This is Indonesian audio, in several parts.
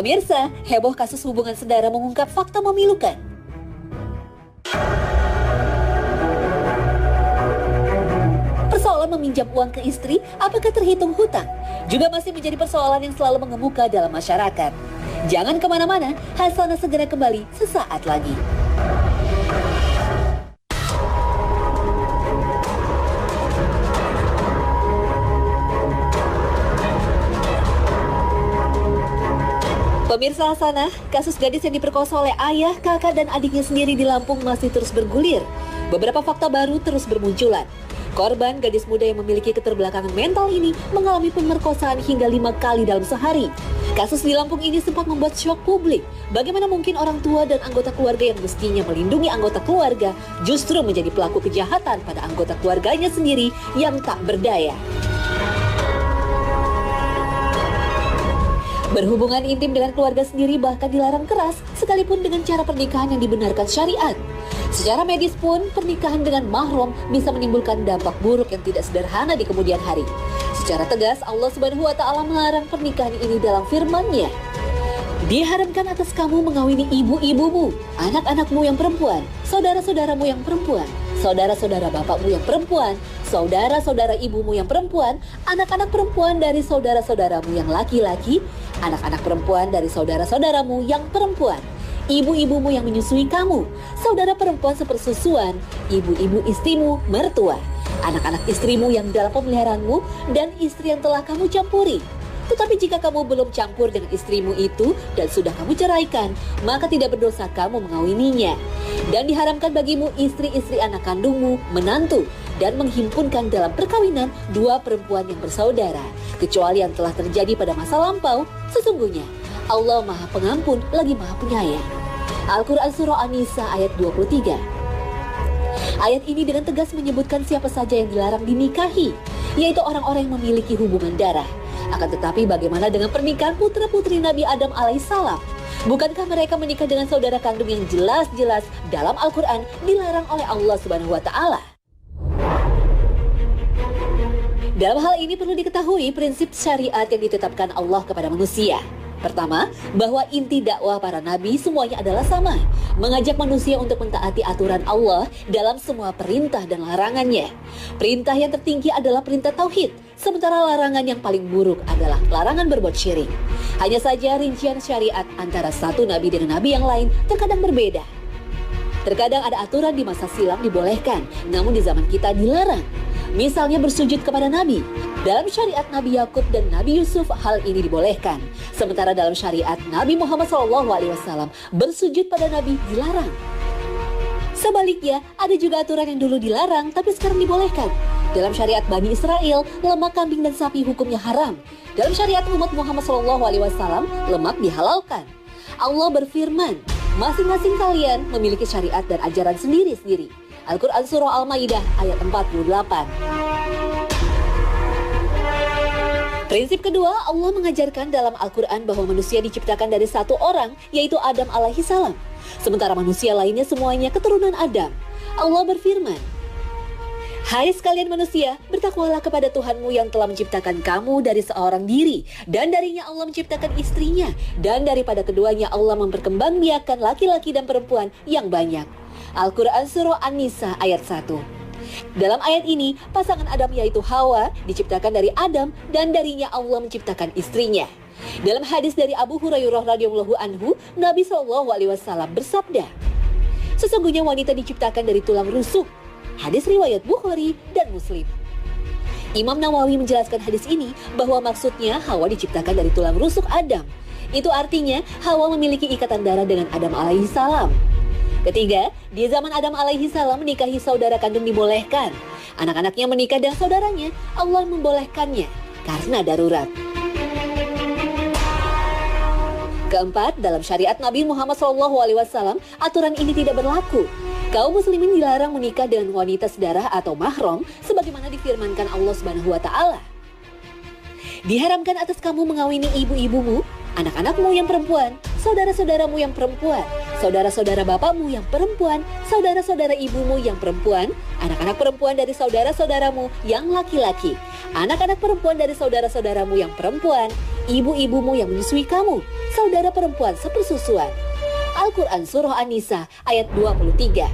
Pemirsa, heboh kasus hubungan saudara mengungkap fakta memilukan. Persoalan meminjam uang ke istri, apakah terhitung hutang? Juga masih menjadi persoalan yang selalu mengemuka dalam masyarakat. Jangan kemana-mana, Hasanah segera kembali sesaat lagi. Pemirsa Hasanah, kasus gadis yang diperkosa oleh ayah, kakak, dan adiknya sendiri di Lampung masih terus bergulir. Beberapa fakta baru terus bermunculan. Korban, gadis muda yang memiliki keterbelakangan mental ini, mengalami pemerkosaan hingga 5 kali dalam sehari. Kasus di Lampung ini sempat membuat syok publik. Bagaimana mungkin orang tua dan anggota keluarga yang mestinya melindungi anggota keluarga, justru menjadi pelaku kejahatan pada anggota keluarganya sendiri yang tak berdaya. Berhubungan intim dengan keluarga sendiri bahkan dilarang keras, sekalipun dengan cara pernikahan yang dibenarkan syariat. Secara medis pun, pernikahan dengan mahram bisa menimbulkan dampak buruk yang tidak sederhana di kemudian hari. Secara tegas, Allah Subhanahu wa Ta'ala melarang pernikahan ini dalam firman-Nya. Diharamkan atas kamu mengawini ibu-ibumu, anak-anakmu yang perempuan, saudara-saudaramu yang perempuan, saudara-saudara bapakmu yang perempuan, saudara-saudara ibumu yang perempuan, anak-anak perempuan dari saudara-saudaramu yang laki-laki, anak-anak perempuan dari saudara-saudaramu yang perempuan, ibu-ibumu yang menyusui kamu, saudara perempuan sepersusuan, ibu-ibu istrimu mertua, anak-anak istrimu yang dalam pemeliharaanmu, dan istri yang telah kamu campuri. Tetapi jika kamu belum campur dengan istrimu itu dan sudah kamu ceraikan, maka tidak berdosa kamu mengawininya. Dan diharamkan bagimu istri-istri anak kandungmu, menantu, dan menghimpunkan dalam perkawinan dua perempuan yang bersaudara, kecuali yang telah terjadi pada masa lampau. Sesungguhnya Allah Maha Pengampun lagi Maha Penyayang. Al-Quran Surah An-Nisa ayat 23. Ayat ini dengan tegas menyebutkan siapa saja yang dilarang dinikahi, yaitu orang-orang yang memiliki hubungan darah. Akan tetapi bagaimana dengan pernikahan putra-putri Nabi Adam alaihissalam? Bukankah mereka menikah dengan saudara kandung yang jelas-jelas dalam Al-Quran dilarang oleh Allah Subhanahu wa Ta'ala? Dalam hal ini perlu diketahui prinsip syariat yang ditetapkan Allah kepada manusia. Pertama, bahwa inti dakwah para nabi semuanya adalah sama, mengajak manusia untuk mentaati aturan Allah dalam semua perintah dan larangannya. Perintah yang tertinggi adalah perintah tauhid, sementara larangan yang paling buruk adalah larangan berbuat syirik. Hanya saja rincian syariat antara satu nabi dengan nabi yang lain terkadang berbeda. Terkadang ada aturan di masa silam dibolehkan, namun di zaman kita dilarang. Misalnya bersujud kepada Nabi. Dalam syariat Nabi Yakub dan Nabi Yusuf hal ini dibolehkan. Sementara dalam syariat Nabi Muhammad SAW bersujud pada Nabi dilarang. Sebaliknya, ada juga aturan yang dulu dilarang tapi sekarang dibolehkan. Dalam syariat Bani Israel, lemak kambing dan sapi hukumnya haram. Dalam syariat umat Muhammad SAW, lemak dihalalkan. Allah berfirman, masing-masing kalian memiliki syariat dan ajaran sendiri-sendiri. Al-Quran Surah Al-Maidah ayat 48. Prinsip kedua, Allah mengajarkan dalam Al-Quran bahwa manusia diciptakan dari satu orang, yaitu Adam alaihissalam. Sementara manusia lainnya semuanya keturunan Adam. Allah berfirman, hai sekalian manusia, bertakwalah kepada Tuhanmu yang telah menciptakan kamu dari seorang diri, dan darinya Allah menciptakan istrinya, dan daripada keduanya Allah memperkembangbiakan laki-laki dan perempuan yang banyak. Al-Quran Surah An-Nisa ayat 1. Dalam ayat ini, pasangan Adam yaitu Hawa diciptakan dari Adam dan darinya Allah menciptakan istrinya. Dalam hadis dari Abu Hurairah radhiyallahu anhu, Nabi SAW bersabda, sesungguhnya wanita diciptakan dari tulang rusuk. Hadis riwayat Bukhari dan Muslim. Imam Nawawi menjelaskan hadis ini bahwa maksudnya Hawa diciptakan dari tulang rusuk Adam. Itu artinya Hawa memiliki ikatan darah dengan Adam alaihissalam. Ketiga, di zaman Adam alaihissalam menikahi saudara kandung dibolehkan. Anak-anaknya menikah dengan saudaranya, Allah membolehkannya karena darurat. Keempat, dalam syariat Nabi Muhammad SAW, aturan ini tidak berlaku. Kaum muslimin dilarang menikah dengan wanita sedarah atau mahram, sebagaimana difirmankan Allah Subhanahu wa Ta'ala. Diharamkan atas kamu mengawini ibu-ibumu, anak-anakmu yang perempuan, saudara-saudaramu yang perempuan, saudara-saudara bapakmu yang perempuan, saudara-saudara ibumu yang perempuan, anak-anak perempuan dari saudara-saudaramu yang laki-laki, anak-anak perempuan dari saudara-saudaramu yang perempuan, ibu-ibumu yang menyusui kamu, saudara perempuan sepersusuan. Al-Quran Surah An-Nisa ayat 23.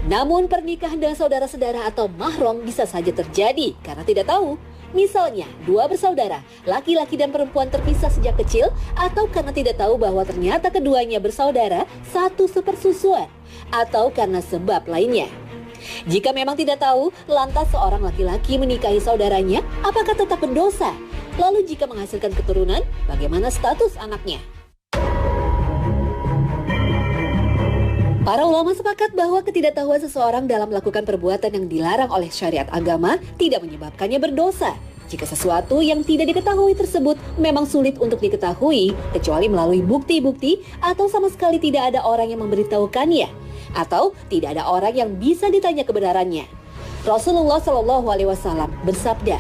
Namun pernikahan dengan saudara-saudara atau mahram bisa saja terjadi karena tidak tahu. Misalnya, dua bersaudara, laki-laki dan perempuan terpisah sejak kecil atau karena tidak tahu bahwa ternyata keduanya bersaudara satu sepersusuan atau karena sebab lainnya. Jika memang tidak tahu, lantas seorang laki-laki menikahi saudaranya, apakah tetap berdosa? Lalu jika menghasilkan keturunan, bagaimana status anaknya? Para ulama sepakat bahwa ketidaktahuan seseorang dalam melakukan perbuatan yang dilarang oleh syariat agama tidak menyebabkannya berdosa. Jika sesuatu yang tidak diketahui tersebut memang sulit untuk diketahui, kecuali melalui bukti-bukti atau sama sekali tidak ada orang yang memberitahukannya, atau tidak ada orang yang bisa ditanya kebenarannya. Rasulullah SAW bersabda,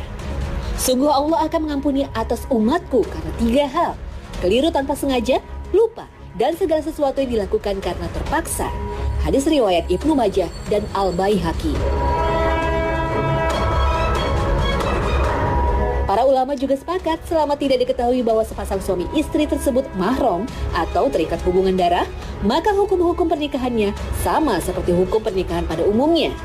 "Sungguh Allah akan mengampuni atas umatku karena 3 hal: keliru tanpa sengaja, lupa, dan segala sesuatu yang dilakukan karena terpaksa." Hadis riwayat Ibnu Majah dan Al-Baihaqi. Para ulama juga sepakat selama tidak diketahui bahwa sepasang suami istri tersebut mahram atau terikat hubungan darah, maka hukum-hukum pernikahannya sama seperti hukum pernikahan pada umumnya.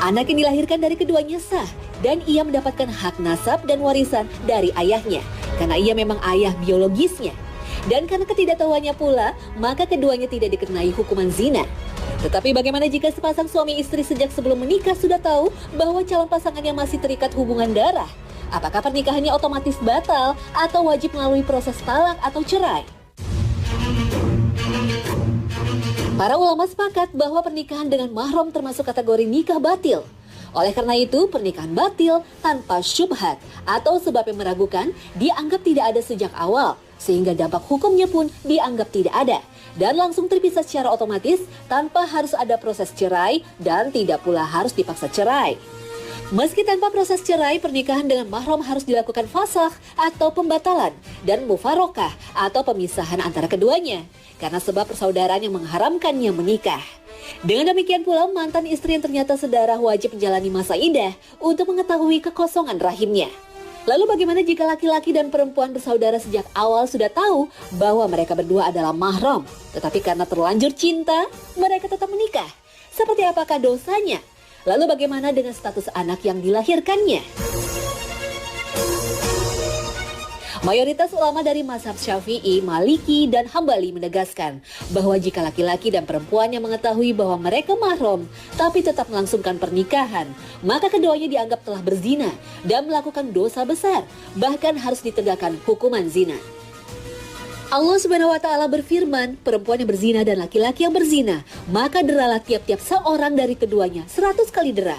Anak yang dilahirkan dari keduanya sah dan ia mendapatkan hak nasab dan warisan dari ayahnya karena ia memang ayah biologisnya. Dan karena ketidaktahuannya pula, maka keduanya tidak dikenai hukuman zina. Tetapi bagaimana jika sepasang suami istri sejak sebelum menikah sudah tahu bahwa calon pasangannya masih terikat hubungan darah? Apakah pernikahannya otomatis batal atau wajib melalui proses talak atau cerai? Para ulama sepakat bahwa pernikahan dengan mahram termasuk kategori nikah batil. Oleh karena itu, pernikahan batil tanpa syubhat atau sebab yang meragukan dianggap tidak ada sejak awal, sehingga dampak hukumnya pun dianggap tidak ada dan langsung terpisah secara otomatis tanpa harus ada proses cerai dan tidak pula harus dipaksa cerai. Meski tanpa proses cerai, pernikahan dengan mahram harus dilakukan fasakh atau pembatalan dan mufarokah atau pemisahan antara keduanya karena sebab persaudaraan yang mengharamkannya menikah. Dengan demikian pula, mantan istri yang ternyata sedarah wajib menjalani masa iddah untuk mengetahui kekosongan rahimnya. Lalu bagaimana jika laki-laki dan perempuan bersaudara sejak awal sudah tahu bahwa mereka berdua adalah mahram, tetapi karena terlanjur cinta, mereka tetap menikah? Seperti apakah dosanya? Lalu bagaimana dengan status anak yang dilahirkannya? Mayoritas ulama dari mazhab Syafi'i, Maliki, dan Hambali menegaskan bahwa jika laki-laki dan perempuan yang mengetahui bahwa mereka mahram tapi tetap melangsungkan pernikahan, maka keduanya dianggap telah berzina dan melakukan dosa besar, bahkan harus ditegakkan hukuman zina. Allah Subhanahu wa Ta'ala berfirman, perempuan yang berzina dan laki-laki yang berzina, maka deralah tiap-tiap seorang dari keduanya 100 kali dera.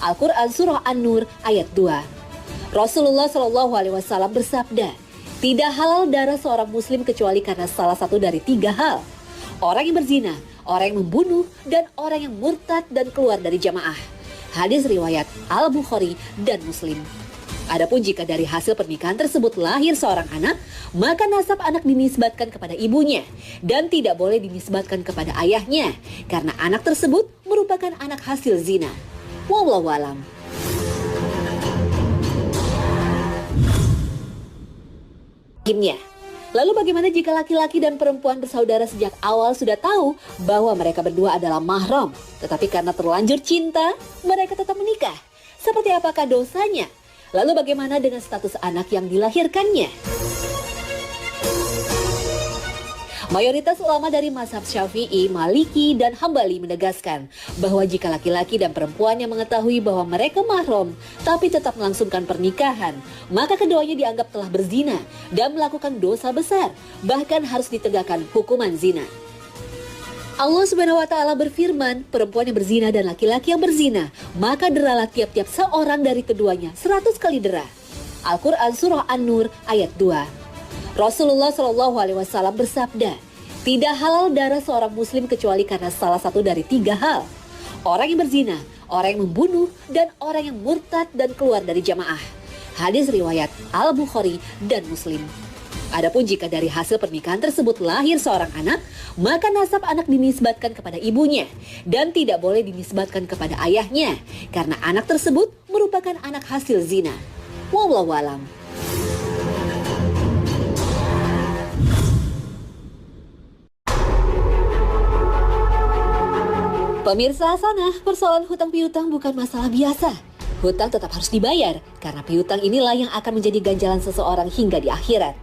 Al-Quran Surah An-Nur ayat 2. Rasulullah SAW bersabda, tidak halal darah seorang muslim kecuali karena salah satu dari 3 hal: orang yang berzina, orang yang membunuh, dan orang yang murtad dan keluar dari jamaah. Hadis riwayat Al-Bukhari dan Muslim. Adapun jika dari hasil pernikahan tersebut lahir seorang anak, maka nasab anak dinisbatkan kepada ibunya dan tidak boleh dinisbatkan kepada ayahnya karena anak tersebut merupakan anak hasil zina. Wallahu a'lam. Lalu bagaimana jika laki-laki dan perempuan bersaudara sejak awal sudah tahu bahwa mereka berdua adalah mahram, tetapi karena terlanjur cinta, mereka tetap menikah? Seperti apakah dosanya? Lalu bagaimana dengan status anak yang dilahirkannya? Mayoritas ulama dari mazhab Syafi'i, Maliki, dan Hambali menegaskan bahwa jika laki-laki dan perempuan yang mengetahui bahwa mereka mahram tapi tetap melangsungkan pernikahan, maka keduanya dianggap telah berzina dan melakukan dosa besar, bahkan harus ditegakkan hukuman zina. Allah Subhanahu wa Ta'ala berfirman, perempuan yang berzina dan laki-laki yang berzina, maka deralah tiap-tiap seorang dari keduanya 100 kali dera. Al-Quran Surah An-Nur ayat 2. Rasulullah SAW bersabda, tidak halal darah seorang muslim kecuali karena salah satu dari 3 hal: orang yang berzina, orang yang membunuh, dan orang yang murtad dan keluar dari jamaah. Hadis riwayat Al-Bukhari dan Muslim. Adapun jika dari hasil pernikahan tersebut lahir seorang anak, maka nasab anak dinisbatkan kepada ibunya dan tidak boleh dinisbatkan kepada ayahnya karena anak tersebut merupakan anak hasil zina. Wallahu a'lam. Pemirsa sana, persoalan hutang piutang bukan masalah biasa. Hutang tetap harus dibayar, karena piutang inilah yang akan menjadi ganjalan seseorang hingga di akhirat.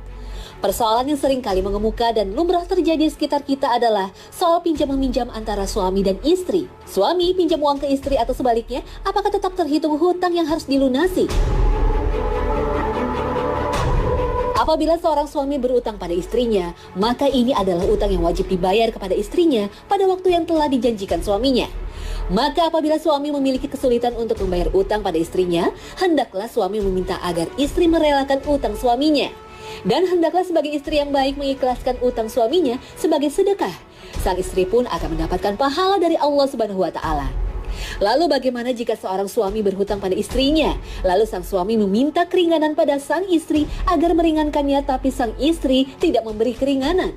Persoalan yang sering kali mengemuka dan lumrah terjadi di sekitar kita adalah soal pinjam-meminjam antara suami dan istri. Suami pinjam uang ke istri atau sebaliknya, apakah tetap terhitung hutang yang harus dilunasi? Apabila seorang suami berutang pada istrinya, maka ini adalah utang yang wajib dibayar kepada istrinya pada waktu yang telah dijanjikan suaminya. Maka apabila suami memiliki kesulitan untuk membayar utang pada istrinya, hendaklah suami meminta agar istri merelakan utang suaminya. Dan hendaklah sebagai istri yang baik mengikhlaskan utang suaminya sebagai sedekah. Sang istri pun akan mendapatkan pahala dari Allah Subhanahu wa Ta'ala. Lalu bagaimana jika seorang suami berhutang pada istrinya? Lalu sang suami meminta keringanan pada sang istri agar meringankannya, tapi sang istri tidak memberi keringanan.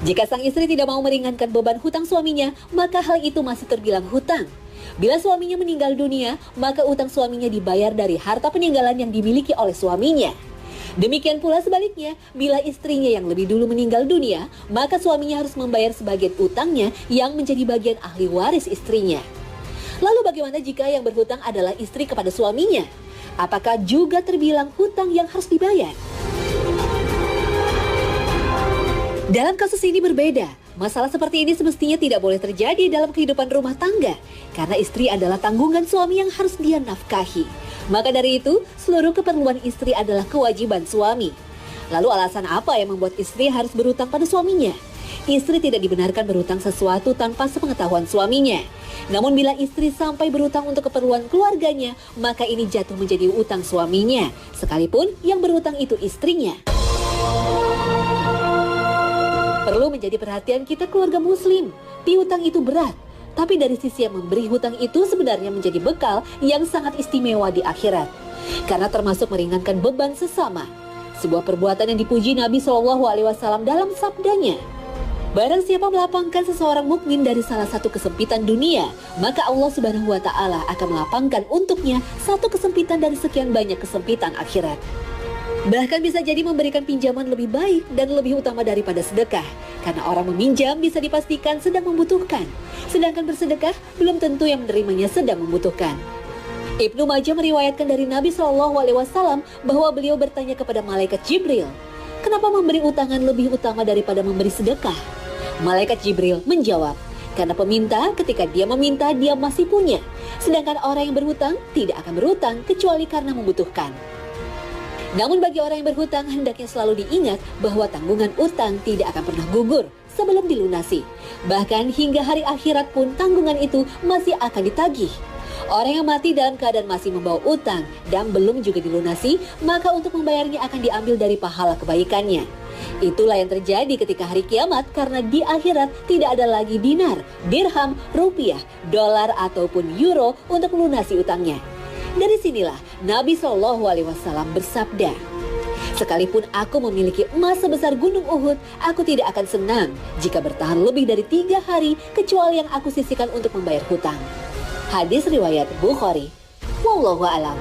Jika sang istri tidak mau meringankan beban hutang suaminya, maka hal itu masih terbilang hutang. Bila suaminya meninggal dunia, maka utang suaminya dibayar dari harta peninggalan yang dimiliki oleh suaminya. Demikian pula sebaliknya, bila istrinya yang lebih dulu meninggal dunia, maka suaminya harus membayar sebagian utangnya yang menjadi bagian ahli waris istrinya. Lalu bagaimana jika yang berhutang adalah istri kepada suaminya? Apakah juga terbilang hutang yang harus dibayar? Dalam kasus ini berbeda. Masalah seperti ini semestinya tidak boleh terjadi dalam kehidupan rumah tangga, karena istri adalah tanggungan suami yang harus dia nafkahi. Maka dari itu, seluruh keperluan istri adalah kewajiban suami. Lalu alasan apa yang membuat istri harus berutang pada suaminya? Istri tidak dibenarkan berutang sesuatu tanpa sepengetahuan suaminya. Namun bila istri sampai berutang untuk keperluan keluarganya, maka ini jatuh menjadi utang suaminya, sekalipun yang berutang itu istrinya. Perlu menjadi perhatian kita keluarga muslim, piutang itu berat. Tapi dari sisi yang memberi hutang itu sebenarnya menjadi bekal yang sangat istimewa di akhirat. Karena termasuk meringankan beban sesama. Sebuah perbuatan yang dipuji Nabi SAW dalam sabdanya. Barang siapa melapangkan seseorang mukmin dari salah satu kesempitan dunia, maka Allah Subhanahu wa Ta'ala akan melapangkan untuknya satu kesempitan dari sekian banyak kesempitan akhirat. Bahkan bisa jadi memberikan pinjaman lebih baik dan lebih utama daripada sedekah. Karena orang meminjam bisa dipastikan sedang membutuhkan. Sedangkan bersedekah belum tentu yang menerimanya sedang membutuhkan. Ibnu Majah meriwayatkan dari Nabi SAW bahwa beliau bertanya kepada malaikat Jibril, kenapa memberi utangan lebih utama daripada memberi sedekah? Malaikat Jibril menjawab, karena peminta ketika dia meminta dia masih punya. Sedangkan orang yang berhutang tidak akan berhutang kecuali karena membutuhkan. Namun bagi orang yang berhutang hendaknya selalu diingat bahwa tanggungan utang tidak akan pernah gugur sebelum dilunasi. Bahkan hingga hari akhirat pun tanggungan itu masih akan ditagih. Orang yang mati dalam keadaan masih membawa utang dan belum juga dilunasi, maka untuk membayarnya akan diambil dari pahala kebaikannya. Itulah yang terjadi ketika hari kiamat, karena di akhirat tidak ada lagi dinar, dirham, rupiah, dolar ataupun euro untuk melunasi utangnya. Dari sinilah Nabi SAW bersabda, sekalipun aku memiliki emas sebesar gunung Uhud, aku tidak akan senang jika bertahan lebih dari 3 hari kecuali yang aku sisihkan untuk membayar hutang. Hadis riwayat Bukhari. Wallahu a'lam.